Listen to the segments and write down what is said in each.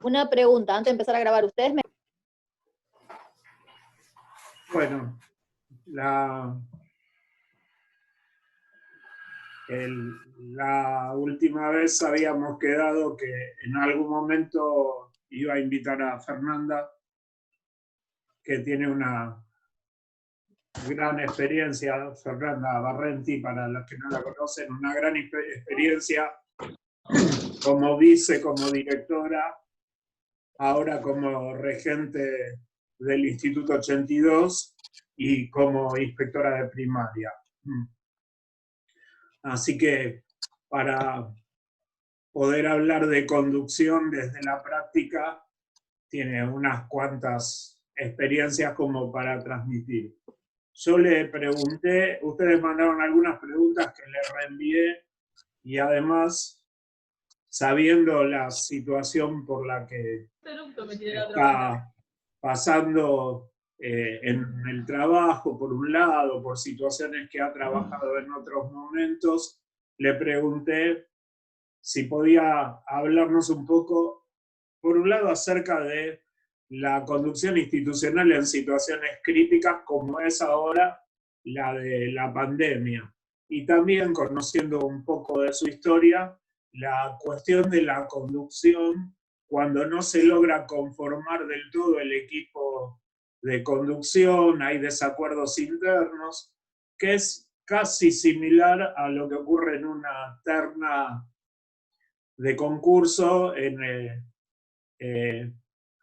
Una pregunta, antes de empezar a grabar, ¿ustedes me... Bueno, la última vez habíamos quedado que en algún momento iba a invitar a Fernanda, que tiene una gran experiencia, Fernanda Barrenti, para los que no la conocen, una gran experiencia como vice, como directora, ahora como regente del Instituto 82 y como inspectora de primaria. Así que para poder hablar de conducción desde la práctica, tiene unas cuantas experiencias como para transmitir. Yo le pregunté, ustedes mandaron algunas preguntas que le reenvié y además, sabiendo la situación por la que está pasando en el trabajo, por un lado, por situaciones que ha trabajado en otros momentos, le pregunté si podía hablarnos un poco, por un lado, acerca de la conducción institucional en situaciones críticas como es ahora la de la pandemia. Y también, conociendo un poco de su historia, la cuestión de la conducción cuando no se logra conformar del todo el equipo de conducción, hay desacuerdos internos, que es casi similar a lo que ocurre en una terna de concurso,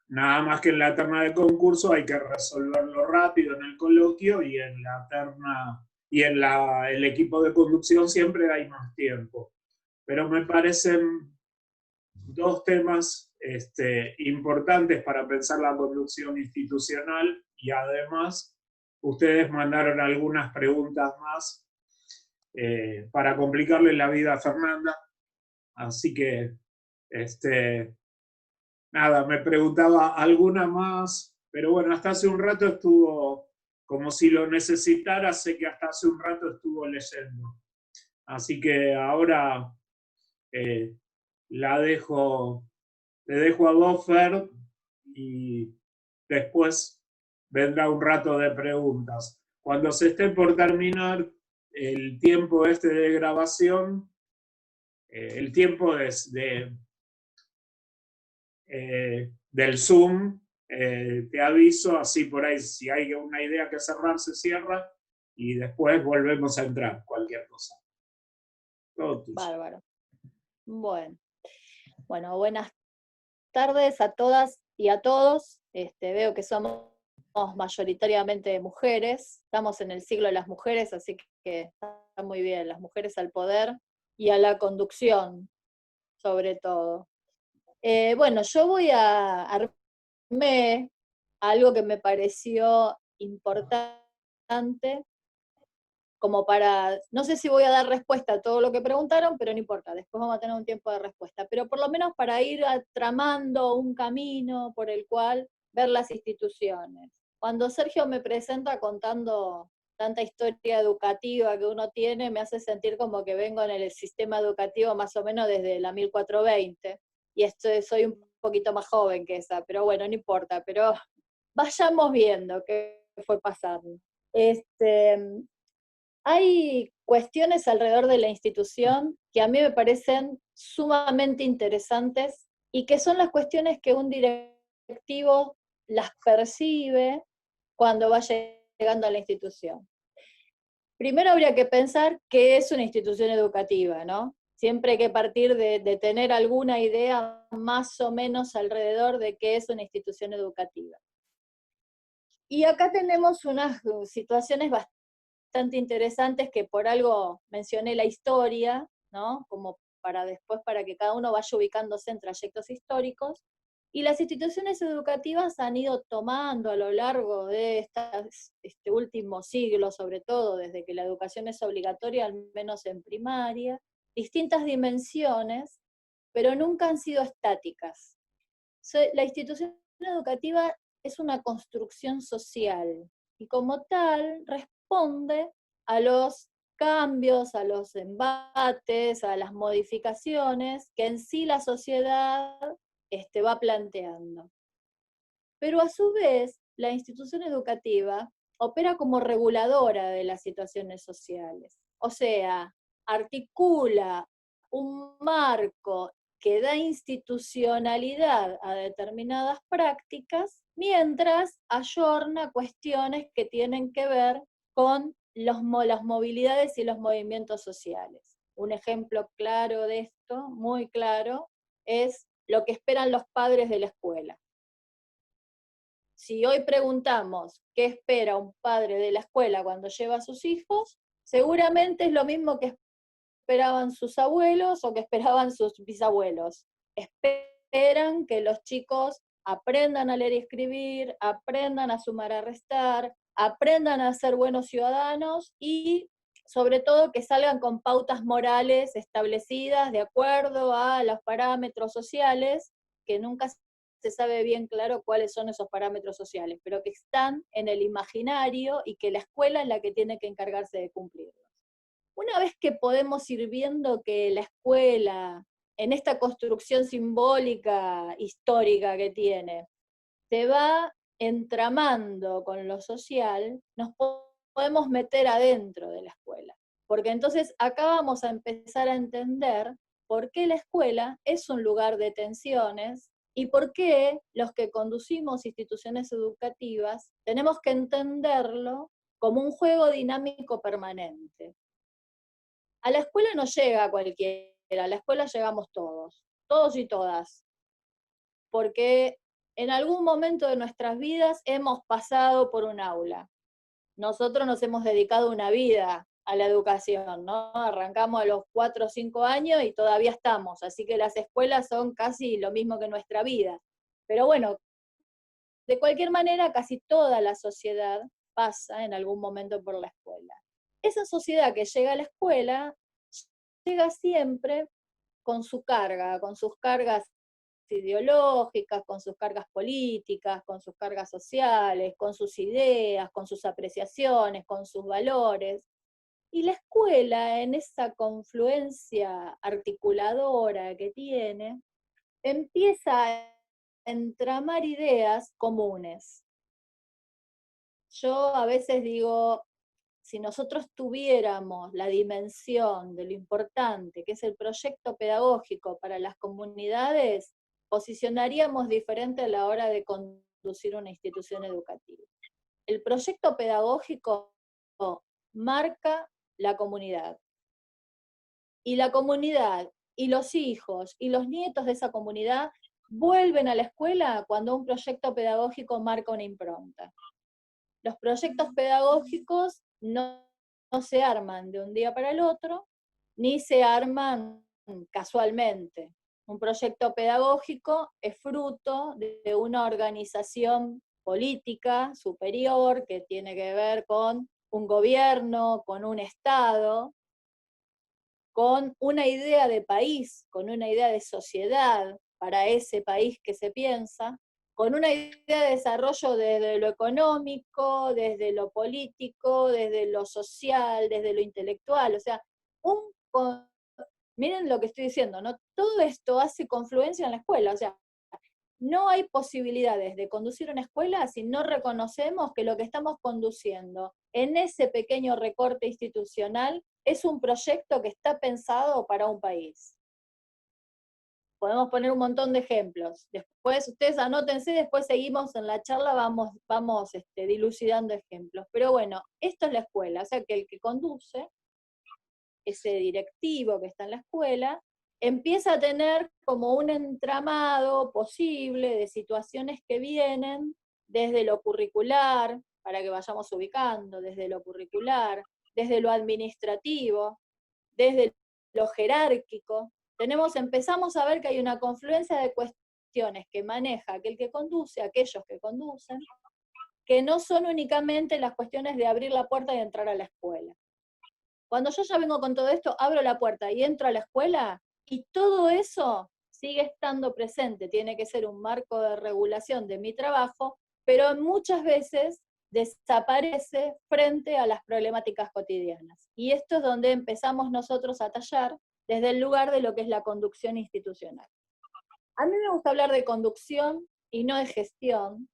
nada más que en la terna de concurso hay que resolverlo rápido en el coloquio y en la terna y en el equipo de conducción siempre hay más tiempo. Pero me parecen dos temas importantes para pensar la conducción institucional y además ustedes mandaron algunas preguntas más para complicarle la vida a Fernanda. Así que, nada, me preguntaba alguna más, pero bueno, hasta hace un rato estuvo, como si lo necesitara, sé que hasta hace un rato estuvo leyendo. Así que ahora la dejo, le dejo a vos, Fer, y después vendrá un rato de preguntas. Cuando se esté por terminar el tiempo de grabación, el tiempo del Zoom, te aviso, así por ahí, si hay una idea que cerrar, se cierra, y después volvemos a entrar, cualquier cosa. Todo tuyo. Bárbaro. Bueno, buenas tardes a todas y a todos. Veo que somos mayoritariamente mujeres, estamos en el siglo de las mujeres, así que está muy bien, las mujeres al poder y a la conducción, sobre todo. Bueno, yo voy a armar algo que me pareció importante, como para, no sé si voy a dar respuesta a todo lo que preguntaron, pero no importa, después vamos a tener un tiempo de respuesta, pero por lo menos para ir tramando un camino por el cual ver las instituciones. Cuando Sergio me presenta contando tanta historia educativa que uno tiene, me hace sentir como que vengo en el sistema educativo más o menos desde la 1420, y soy un poquito más joven que esa, pero bueno, no importa, pero vayamos viendo qué fue pasando. Hay cuestiones alrededor de la institución que a mí me parecen sumamente interesantes y que son las cuestiones que un directivo las percibe cuando va llegando a la institución. Primero habría que pensar qué es una institución educativa, ¿no? Siempre hay que partir de tener alguna idea más o menos alrededor de qué es una institución educativa. Y acá tenemos unas situaciones bastante interesantes que por algo mencioné la historia, ¿no? Como para que cada uno vaya ubicándose en trayectos históricos, y las instituciones educativas han ido tomando a lo largo de este último siglo, sobre todo desde que la educación es obligatoria, al menos en primaria, distintas dimensiones, pero nunca han sido estáticas. La institución educativa es una construcción social, y como tal responde a los cambios, a los embates, a las modificaciones que en sí la sociedad va planteando. Pero a su vez, la institución educativa opera como reguladora de las situaciones sociales. O sea, articula un marco que da institucionalidad a determinadas prácticas, mientras ayorna cuestiones que tienen que ver con las movilidades y los movimientos sociales. Un ejemplo claro de esto, muy claro, es lo que esperan los padres de la escuela. Si hoy preguntamos qué espera un padre de la escuela cuando lleva a sus hijos, seguramente es lo mismo que esperaban sus abuelos o que esperaban sus bisabuelos. Esperan que los chicos aprendan a leer y escribir, aprendan a sumar, a restar, aprendan a ser buenos ciudadanos y sobre todo que salgan con pautas morales establecidas de acuerdo a los parámetros sociales, que nunca se sabe bien claro cuáles son esos parámetros sociales, pero que están en el imaginario y que la escuela es la que tiene que encargarse de cumplirlos. Una vez que podemos ir viendo que la escuela, en esta construcción simbólica, histórica que tiene, se va entramando con lo social, nos podemos meter adentro de la escuela. Porque entonces acá vamos a empezar a entender por qué la escuela es un lugar de tensiones y por qué los que conducimos instituciones educativas tenemos que entenderlo como un juego dinámico permanente. A la escuela no llega cualquiera, a la escuela llegamos todos y todas, porque en algún momento de nuestras vidas hemos pasado por un aula. Nosotros nos hemos dedicado una vida a la educación, ¿no? Arrancamos a los 4 o 5 años y todavía estamos, así que las escuelas son casi lo mismo que nuestra vida. Pero bueno, de cualquier manera, casi toda la sociedad pasa en algún momento por la escuela. Esa sociedad que llega a la escuela llega siempre con su carga, con sus cargas ideológicas, con sus cargas políticas, con sus cargas sociales, con sus ideas, con sus apreciaciones, con sus valores. Y la escuela, en esa confluencia articuladora que tiene, empieza a entramar ideas comunes. Yo a veces digo, si nosotros tuviéramos la dimensión de lo importante que es el proyecto pedagógico para las comunidades, posicionaríamos diferente a la hora de conducir una institución educativa. El proyecto pedagógico marca la comunidad. Y la comunidad, y los hijos, y los nietos de esa comunidad vuelven a la escuela cuando un proyecto pedagógico marca una impronta. Los proyectos pedagógicos no se arman de un día para el otro, ni se arman casualmente. Un proyecto pedagógico es fruto de una organización política superior que tiene que ver con un gobierno, con un Estado, con una idea de país, con una idea de sociedad para ese país que se piensa, con una idea de desarrollo desde lo económico, desde lo político, desde lo social, desde lo intelectual. O sea, miren lo que estoy diciendo, ¿no? Todo esto hace confluencia en la escuela. O sea, no hay posibilidades de conducir una escuela si no reconocemos que lo que estamos conduciendo en ese pequeño recorte institucional es un proyecto que está pensado para un país. Podemos poner un montón de ejemplos. Después ustedes anótense, después seguimos en la charla, vamos dilucidando ejemplos. Pero bueno, esto es la escuela, o sea que el que conduce, ese directivo que está en la escuela, empieza a tener como un entramado posible de situaciones que vienen desde lo curricular, para que vayamos ubicando, desde lo curricular, desde lo administrativo, desde lo jerárquico. Empezamos a ver que hay una confluencia de cuestiones que maneja aquel que conduce, aquellos que conducen, que no son únicamente las cuestiones de abrir la puerta y entrar a la escuela. Cuando yo ya vengo con todo esto, abro la puerta y entro a la escuela, y todo eso sigue estando presente, tiene que ser un marco de regulación de mi trabajo, pero muchas veces desaparece frente a las problemáticas cotidianas. Y esto es donde empezamos nosotros a tallar desde el lugar de lo que es la conducción institucional. A mí me gusta hablar de conducción y no de gestión,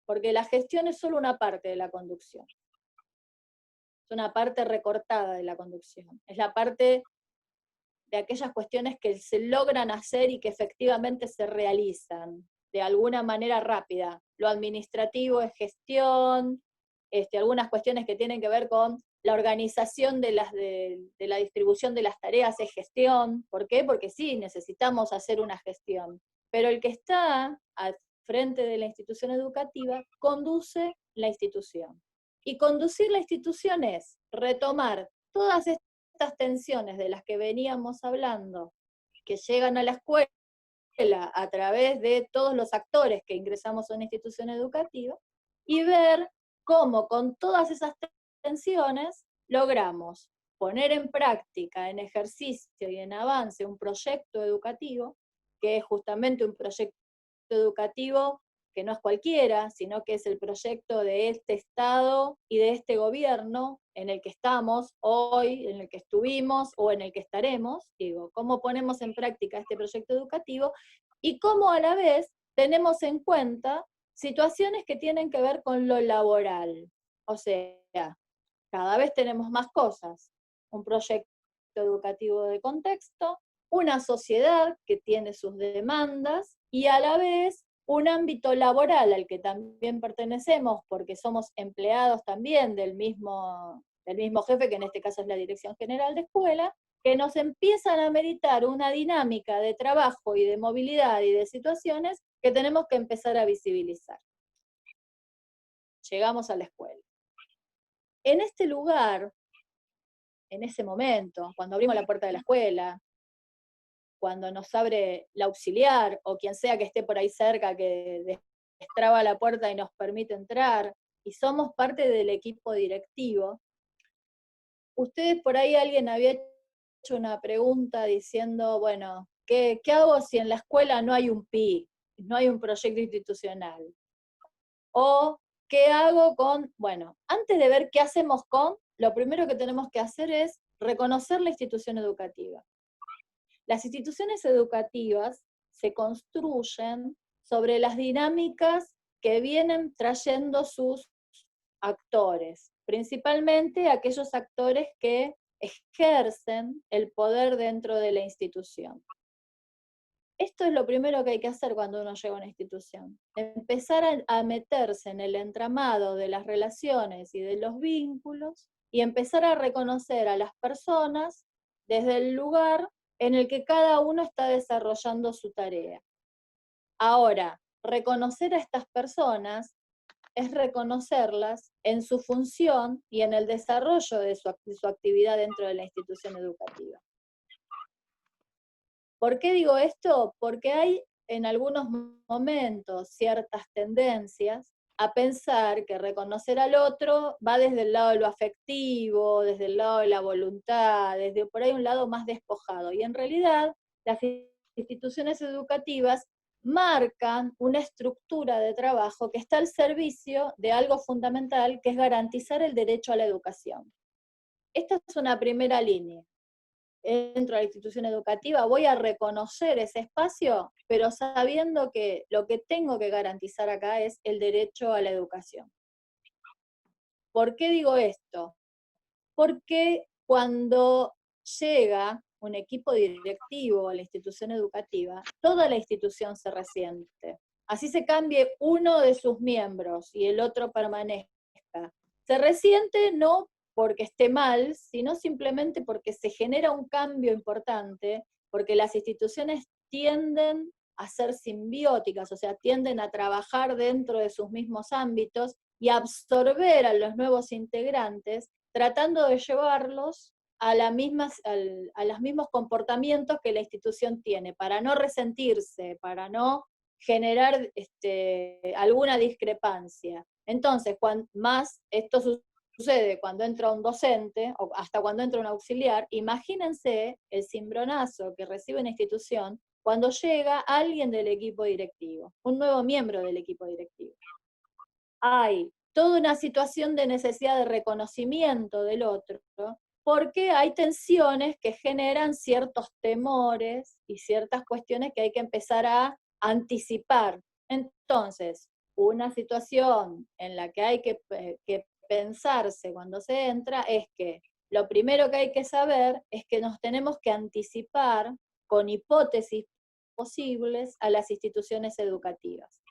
porque la gestión es solo una parte de la conducción. Es una parte recortada de la conducción. Es la parte de aquellas cuestiones que se logran hacer y que efectivamente se realizan de alguna manera rápida. Lo administrativo es gestión, algunas cuestiones que tienen que ver con la organización de la distribución de las tareas es gestión. ¿Por qué? Porque sí, necesitamos hacer una gestión. Pero el que está al frente de la institución educativa conduce la institución. Y conducir la institución es retomar todas estas tensiones de las que veníamos hablando, que llegan a la escuela a través de todos los actores que ingresamos a una institución educativa, y ver cómo con todas esas tensiones logramos poner en práctica, en ejercicio y en avance un proyecto educativo, que es justamente un proyecto educativo que no es cualquiera, sino que es el proyecto de este Estado y de este gobierno en el que estamos hoy, en el que estuvimos o en el que estaremos. Digo, cómo ponemos en práctica este proyecto educativo y cómo a la vez tenemos en cuenta situaciones que tienen que ver con lo laboral. O sea, cada vez tenemos más cosas. Un proyecto educativo de contexto, una sociedad que tiene sus demandas y a la vez un ámbito laboral al que también pertenecemos porque somos empleados también del mismo jefe, que en este caso es la Dirección General de Escuela, que nos empiezan a meritar una dinámica de trabajo y de movilidad y de situaciones que tenemos que empezar a visibilizar. Llegamos a la escuela. En este lugar, en ese momento, cuando abrimos la puerta de la escuela, cuando nos abre la auxiliar o quien sea que esté por ahí cerca que destraba la puerta y nos permite entrar, y somos parte del equipo directivo, ustedes por ahí alguien había hecho una pregunta diciendo, bueno, ¿qué hago si en la escuela no hay un PI, no hay un proyecto institucional? O, ¿qué hago con...? Bueno, antes de ver qué hacemos con, lo primero que tenemos que hacer es reconocer la institución educativa. Las instituciones educativas se construyen sobre las dinámicas que vienen trayendo sus actores, principalmente aquellos actores que ejercen el poder dentro de la institución. Esto es lo primero que hay que hacer cuando uno llega a una institución, empezar a meterse en el entramado de las relaciones y de los vínculos y empezar a reconocer a las personas desde el lugar en el que cada uno está desarrollando su tarea. Ahora, reconocer a estas personas es reconocerlas en su función y en el desarrollo de su actividad dentro de la institución educativa. ¿Por qué digo esto? Porque hay en algunos momentos ciertas tendencias a pensar que reconocer al otro va desde el lado de lo afectivo, desde el lado de la voluntad, desde por ahí un lado más despojado. Y en realidad las instituciones educativas marcan una estructura de trabajo que está al servicio de algo fundamental, que es garantizar el derecho a la educación. Esta es una primera línea. Dentro de la institución educativa voy a reconocer ese espacio, pero sabiendo que lo que tengo que garantizar acá es el derecho a la educación. ¿Por qué digo esto? Porque cuando llega un equipo directivo a la institución educativa, toda la institución se resiente. Así se cambie uno de sus miembros y el otro permanezca. Se resiente no porque esté mal, sino simplemente porque se genera un cambio importante, porque las instituciones tienden a ser simbióticas, o sea, tienden a trabajar dentro de sus mismos ámbitos y a absorber a los nuevos integrantes, tratando de llevarlos a los mismos comportamientos que la institución tiene, para no resentirse, para no generar alguna discrepancia. Entonces, más esto sucede cuando entra un docente, o hasta cuando entra un auxiliar, imagínense el cimbronazo que recibe una institución cuando llega alguien del equipo directivo, un nuevo miembro del equipo directivo. Hay toda una situación de necesidad de reconocimiento del otro, porque hay tensiones que generan ciertos temores y ciertas cuestiones que hay que empezar a anticipar. Entonces, una situación en la que hay que pensarse cuando se entra es que lo primero que hay que saber es que nos tenemos que anticipar con hipótesis posibles a las instituciones educativas.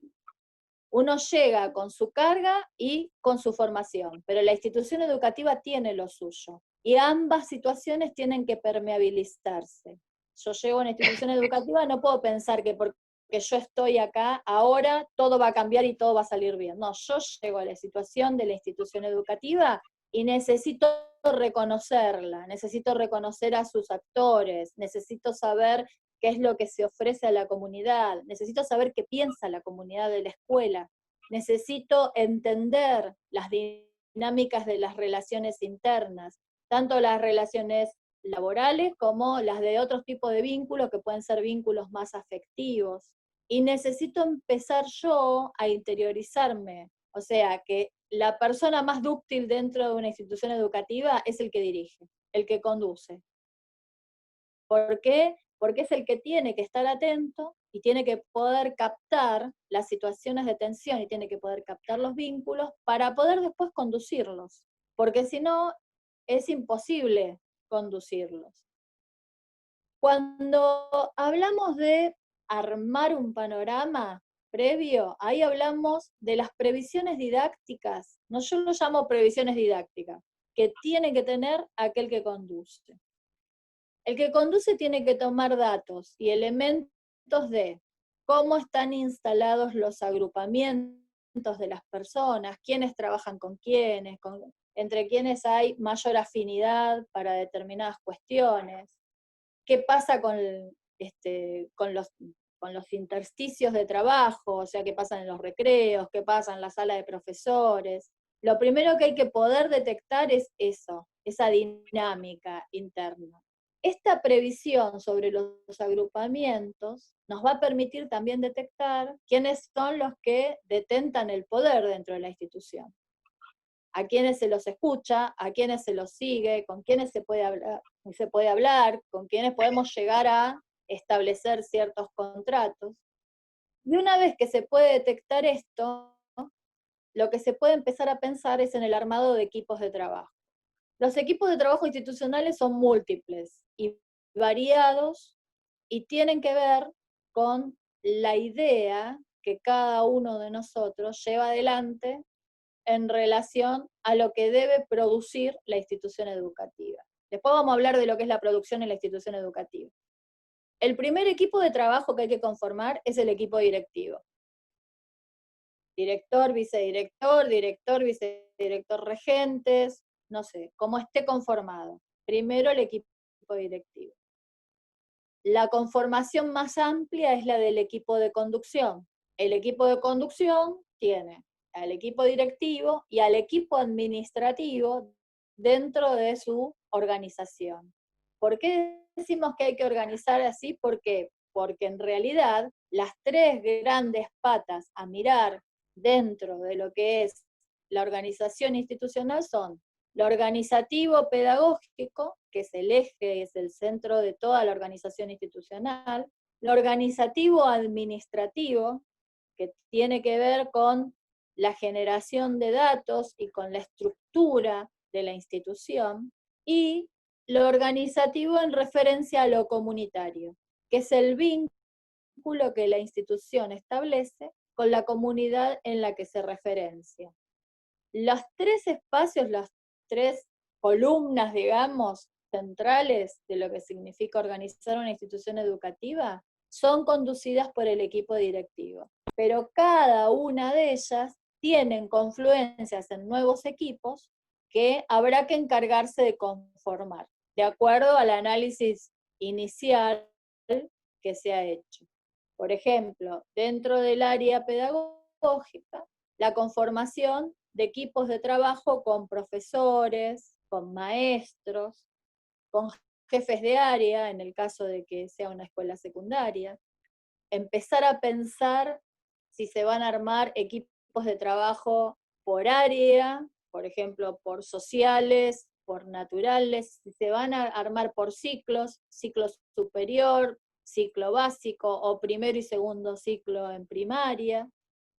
Uno llega con su carga y con su formación, pero la institución educativa tiene lo suyo, y ambas situaciones tienen que permeabilizarse. Yo llego a una institución educativa, no puedo pensar que porque yo estoy acá, ahora todo va a cambiar y todo va a salir bien. No, yo llego a la situación de la institución educativa y necesito reconocerla, necesito reconocer a sus actores, necesito saber qué es lo que se ofrece a la comunidad, necesito saber qué piensa la comunidad de la escuela, necesito entender las dinámicas de las relaciones internas, tanto las relaciones laborales como las de otros tipos de vínculos que pueden ser vínculos más afectivos. Y necesito empezar yo a interiorizarme, o sea, que la persona más dúctil dentro de una institución educativa es el que dirige, el que conduce. ¿Por qué? Porque es el que tiene que estar atento y tiene que poder captar las situaciones de tensión y tiene que poder captar los vínculos para poder después conducirlos, porque si no, es imposible conducirlos. Cuando hablamos de armar un panorama previo, ahí hablamos de las previsiones didácticas, no, yo lo llamo previsiones didácticas, que tiene que tener aquel que conduce. El que conduce tiene que tomar datos y elementos de cómo están instalados los agrupamientos de las personas, quiénes trabajan con quiénes, entre quiénes hay mayor afinidad para determinadas cuestiones, qué pasa con los intersticios de trabajo, o sea, qué pasa en los recreos, qué pasa en la sala de profesores. Lo primero que hay que poder detectar es eso, esa dinámica interna. Esta previsión sobre los agrupamientos nos va a permitir también detectar quiénes son los que detentan el poder dentro de la institución, a quiénes se los escucha, a quiénes se los sigue, con quiénes se puede hablar, con quiénes podemos llegar a establecer ciertos contratos. Y una vez que se puede detectar esto, lo que se puede empezar a pensar es en el armado de equipos de trabajo. Los equipos de trabajo institucionales son múltiples y variados y tienen que ver con la idea que cada uno de nosotros lleva adelante en relación a lo que debe producir la institución educativa. Después vamos a hablar de lo que es la producción en la institución educativa. El primer equipo de trabajo que hay que conformar es el equipo directivo. Director, vicedirector, vicedirector regentes, no sé, como esté conformado. Primero el equipo directivo. La conformación más amplia es la del equipo de conducción. El equipo de conducción tiene al equipo directivo y al equipo administrativo dentro de su organización. ¿Por qué decimos que hay que organizar así? ¿Por qué? Porque en realidad las tres grandes patas a mirar dentro de lo que es la organización institucional son lo organizativo pedagógico, que es el eje, es el centro de toda la organización institucional, lo organizativo administrativo, que tiene que ver con la generación de datos y con la estructura de la institución, y lo organizativo en referencia a lo comunitario, que es el vínculo que la institución establece con la comunidad en la que se referencia. Los tres espacios, las tres columnas, digamos, centrales de lo que significa organizar una institución educativa, son conducidas por el equipo directivo. Pero cada una de ellas tienen confluencias en nuevos equipos que habrá que encargarse de conformar, de acuerdo al análisis inicial que se ha hecho. Por ejemplo, dentro del área pedagógica, la conformación de equipos de trabajo con profesores, con maestros, con jefes de área, en el caso de que sea una escuela secundaria. Empezar a pensar si se van a armar equipos de trabajo por área, por ejemplo, por sociales, por naturales, si se van a armar por ciclos, ciclo superior, ciclo básico o primero y segundo ciclo en primaria,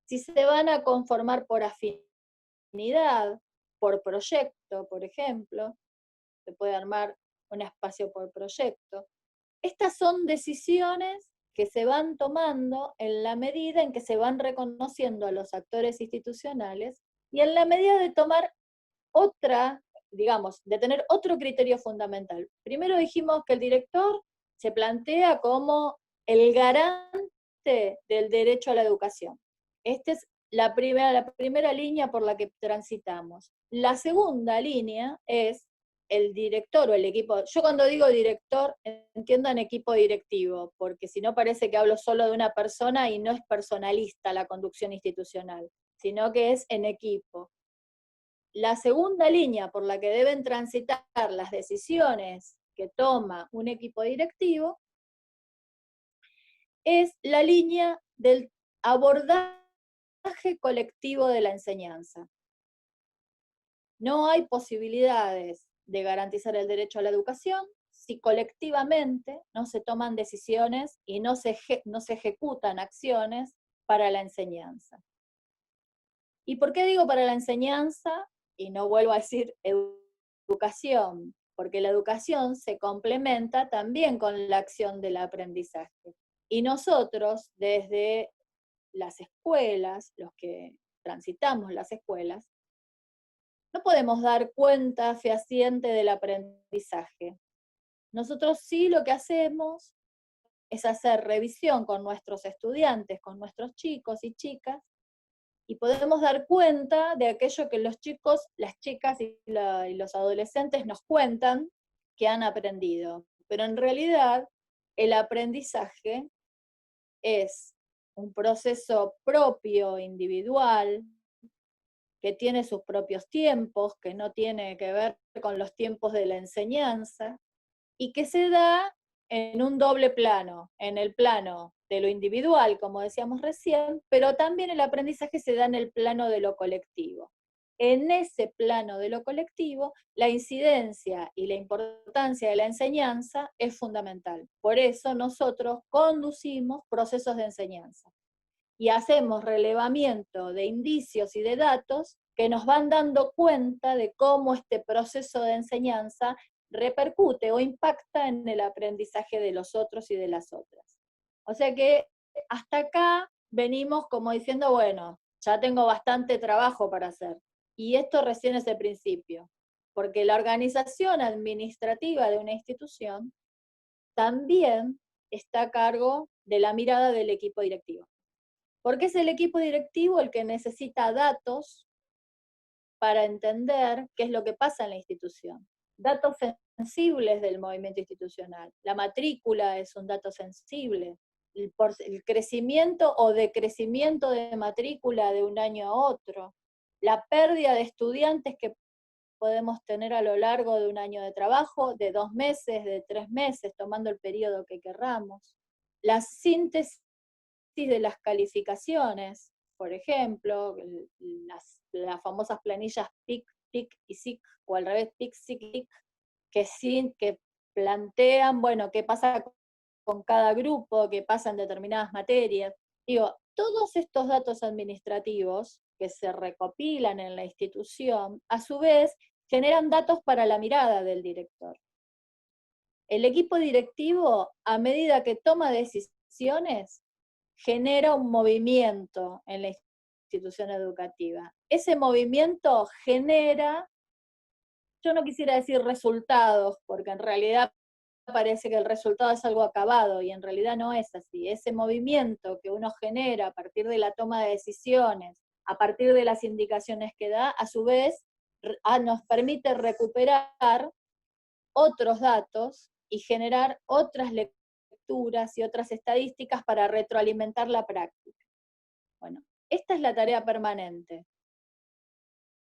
si se van a conformar por afinidad, por proyecto, por ejemplo, se puede armar un espacio por proyecto. Estas son decisiones que se van tomando en la medida en que se van reconociendo a los actores institucionales y en la medida de tomar otra, digamos, de tener otro criterio fundamental. Primero dijimos que el director se plantea como el garante del derecho a la educación. Esta es la primera línea por la que transitamos. La segunda línea es el director o el equipo. Yo cuando digo director, entiendan equipo directivo, porque si no parece que hablo solo de una persona y no es personalista la conducción institucional, sino que es en equipo. La segunda línea por la que deben transitar las decisiones que toma un equipo directivo es la línea del abordaje colectivo de la enseñanza. No hay posibilidades de garantizar el derecho a la educación si colectivamente no se toman decisiones y no se ejecutan acciones para la enseñanza. ¿Y por qué digo para la enseñanza? Y no vuelvo a decir educación, porque la educación se complementa también con la acción del aprendizaje. Y nosotros, desde las escuelas, los que transitamos las escuelas, no podemos dar cuenta fehaciente del aprendizaje. Nosotros sí lo que hacemos es hacer revisión con nuestros estudiantes, con nuestros chicos y chicas, y podemos dar cuenta de aquello que los chicos, las chicas y los adolescentes nos cuentan que han aprendido. Pero en realidad el aprendizaje es un proceso propio, individual, que tiene sus propios tiempos, que no tiene que ver con los tiempos de la enseñanza, y que se da en un doble plano, en el plano de lo individual, como decíamos recién, pero también el aprendizaje se da en el plano de lo colectivo. En ese plano de lo colectivo, la incidencia y la importancia de la enseñanza es fundamental. Por eso nosotros conducimos procesos de enseñanza y hacemos relevamiento de indicios y de datos que nos van dando cuenta de cómo este proceso de enseñanza repercute o impacta en el aprendizaje de los otros y de las otras. O sea que hasta acá venimos como diciendo, bueno, ya tengo bastante trabajo para hacer. Y esto recién es el principio, porque la organización administrativa de una institución también está a cargo de la mirada del equipo directivo. Porque es el equipo directivo el que necesita datos para entender qué es lo que pasa en la institución. Datos sensibles del movimiento institucional. La matrícula es un dato sensible. El crecimiento o decrecimiento de matrícula de un año a otro. La pérdida de estudiantes que podemos tener a lo largo de un año de trabajo, de 2 meses, de 3 meses, tomando el periodo que querramos. La síntesis de las calificaciones, por ejemplo, las famosas planillas PIC, PIC y SIC, o al revés, PIC, SIC, que plantean, bueno, qué pasa con cada grupo, qué pasa en determinadas materias. Digo, todos estos datos administrativos que se recopilan en la institución, a su vez, generan datos para la mirada del director. El equipo directivo, a medida que toma decisiones, genera un movimiento en la institución educativa. Ese movimiento genera, yo no quisiera decir resultados, porque en realidad parece que el resultado es algo acabado, y en realidad no es así. Ese movimiento que uno genera a partir de la toma de decisiones, a partir de las indicaciones que da, a su vez nos permite recuperar otros datos y generar otras lecturas y otras estadísticas para retroalimentar la práctica. Bueno, esta es la tarea permanente.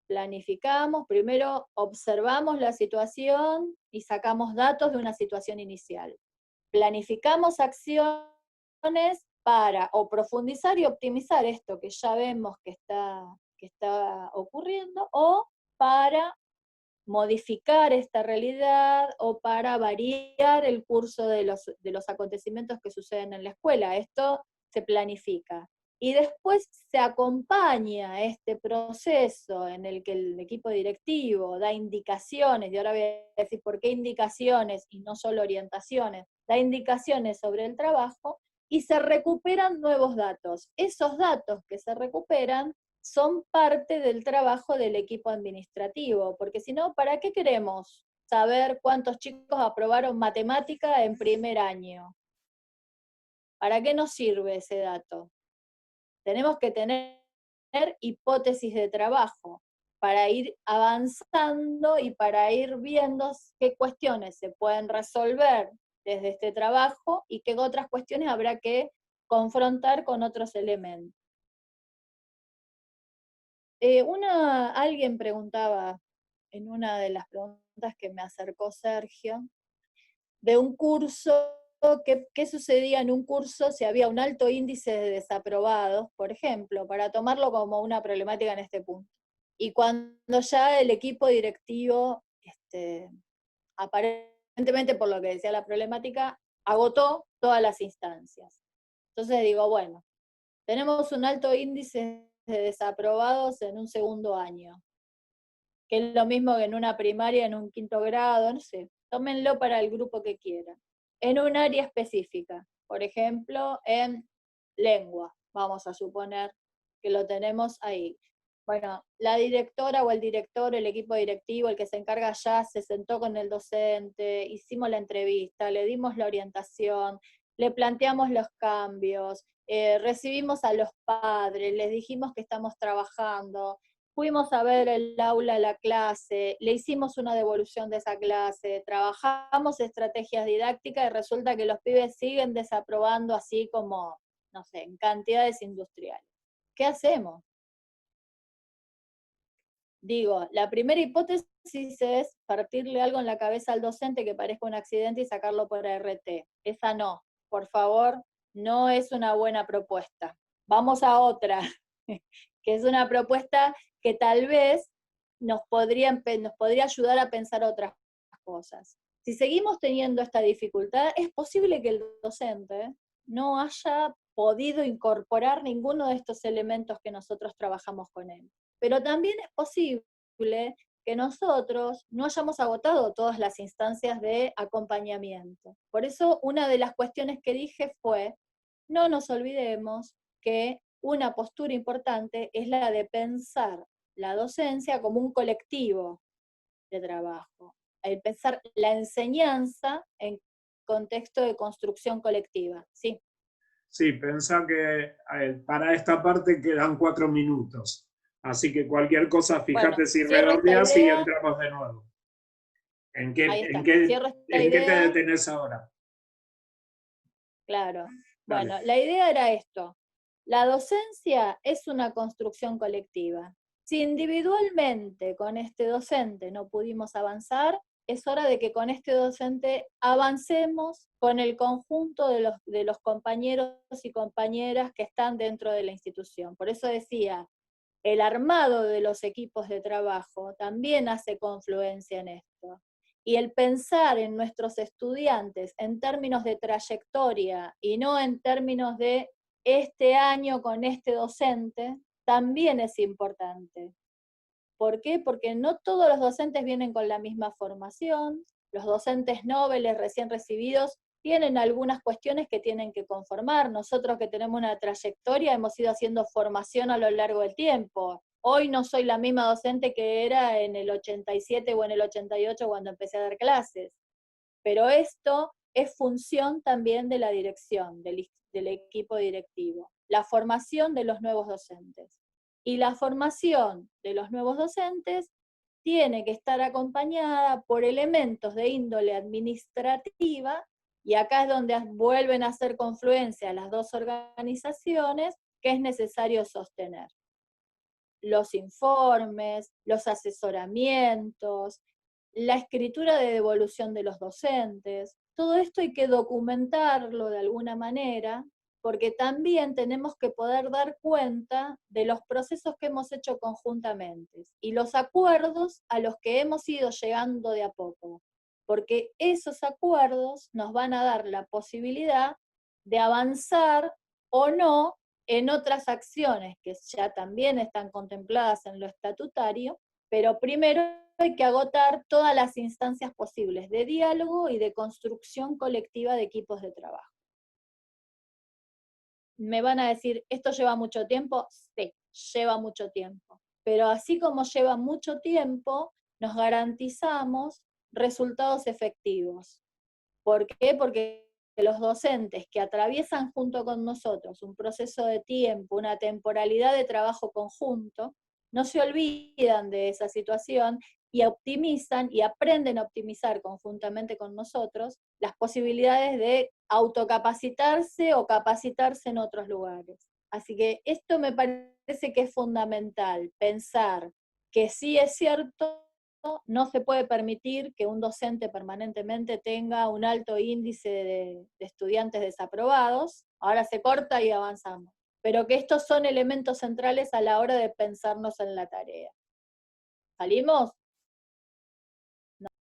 Planificamos, primero observamos la situación y sacamos datos de una situación inicial. Planificamos acciones para o profundizar y optimizar esto que ya vemos que está ocurriendo, o para modificar esta realidad o para variar el curso de los acontecimientos que suceden en la escuela. Esto se planifica. Y después se acompaña este proceso en el que el equipo directivo da indicaciones, y ahora voy a decir por qué indicaciones y no solo orientaciones, da indicaciones sobre el trabajo, y se recuperan nuevos datos. Esos datos que se recuperan son parte del trabajo del equipo administrativo, porque si no, ¿para qué queremos saber cuántos chicos aprobaron matemática en primer año? ¿Para qué nos sirve ese dato? Tenemos que tener hipótesis de trabajo para ir avanzando y para ir viendo qué cuestiones se pueden resolver desde este trabajo y qué otras cuestiones habrá que confrontar con otros elementos. Alguien preguntaba en una de las preguntas que me acercó Sergio, de un curso, qué sucedía en un curso si había un alto índice de desaprobados, por ejemplo, para tomarlo como una problemática en este punto. Y cuando ya el equipo directivo, aparentemente por lo que decía la problemática, agotó todas las instancias. Entonces digo, bueno, tenemos un alto índice de desaprobados en un segundo año, que es lo mismo que en una primaria, en un quinto grado, no sé, tómenlo para el grupo que quieran. En un área específica, por ejemplo, en lengua, vamos a suponer que lo tenemos ahí. Bueno, la directora o el director, el equipo directivo, el que se encarga ya, se sentó con el docente, hicimos la entrevista, le dimos la orientación, le planteamos los cambios, recibimos a los padres, les dijimos que estamos trabajando, fuimos a ver el aula, la clase, le hicimos una devolución de esa clase, trabajamos estrategias didácticas y resulta que los pibes siguen desaprobando así como, no sé, en cantidades industriales. ¿Qué hacemos? Digo, la primera hipótesis es partirle algo en la cabeza al docente que parezca un accidente y sacarlo por RT. Esa no, por favor, no es una buena propuesta. Vamos a otra, que es una propuesta que tal vez nos podría ayudar a pensar otras cosas. Si seguimos teniendo esta dificultad, es posible que el docente no haya podido incorporar ninguno de estos elementos que nosotros trabajamos con él. Pero también es posible que nosotros no hayamos agotado todas las instancias de acompañamiento. Por eso una de las cuestiones que dije fue, no nos olvidemos que una postura importante es la de pensar la docencia como un colectivo de trabajo, el pensar la enseñanza en contexto de construcción colectiva. Sí. Sí, pensá que para esta parte quedan 4 minutos. Así que cualquier cosa, Bueno, fíjate si cierro esta redondeas y idea. entramos de nuevo. Ahí está. Cierro esta ¿En qué te idea. detenés ahora? Claro. Dale. Bueno, la idea era esto. La docencia es una construcción colectiva. Si individualmente con este docente no pudimos avanzar, es hora de que con este docente avancemos con el conjunto de los compañeros y compañeras que están dentro de la institución. Por eso decía, el armado de los equipos de trabajo también hace confluencia en esto. Y el pensar en nuestros estudiantes en términos de trayectoria y no en términos de este año con este docente, también es importante. ¿Por qué? Porque no todos los docentes vienen con la misma formación, los docentes nobles recién recibidos tienen algunas cuestiones que tienen que conformar. Nosotros que tenemos una trayectoria hemos ido haciendo formación a lo largo del tiempo. Hoy no soy la misma docente que era en el 87 o en el 88 cuando empecé a dar clases. Pero esto es función también de la dirección, del equipo directivo, la formación de los nuevos docentes. Y la formación de los nuevos docentes tiene que estar acompañada por elementos de índole administrativa, y acá es donde vuelven a hacer confluencia las dos organizaciones que es necesario sostener. Los informes, los asesoramientos, la escritura de devolución de los docentes, todo esto hay que documentarlo de alguna manera porque también tenemos que poder dar cuenta de los procesos que hemos hecho conjuntamente y los acuerdos a los que hemos ido llegando de a poco, porque esos acuerdos nos van a dar la posibilidad de avanzar o no en otras acciones que ya también están contempladas en lo estatutario, pero primero hay que agotar todas las instancias posibles de diálogo y de construcción colectiva de equipos de trabajo. Me van a decir, ¿esto lleva mucho tiempo? Sí, lleva mucho tiempo. Pero así como lleva mucho tiempo, nos garantizamos resultados efectivos. ¿Por qué? Porque los docentes que atraviesan junto con nosotros un proceso de tiempo, una temporalidad de trabajo conjunto, no se olvidan de esa situación y optimizan y aprenden a optimizar conjuntamente con nosotros las posibilidades de autocapacitarse o capacitarse en otros lugares. Así que esto me parece que es fundamental, pensar que sí es cierto, no se puede permitir que un docente permanentemente tenga un alto índice de estudiantes desaprobados, ahora se corta y avanzamos, pero que estos son elementos centrales a la hora de pensarnos en la tarea. ¿Salimos?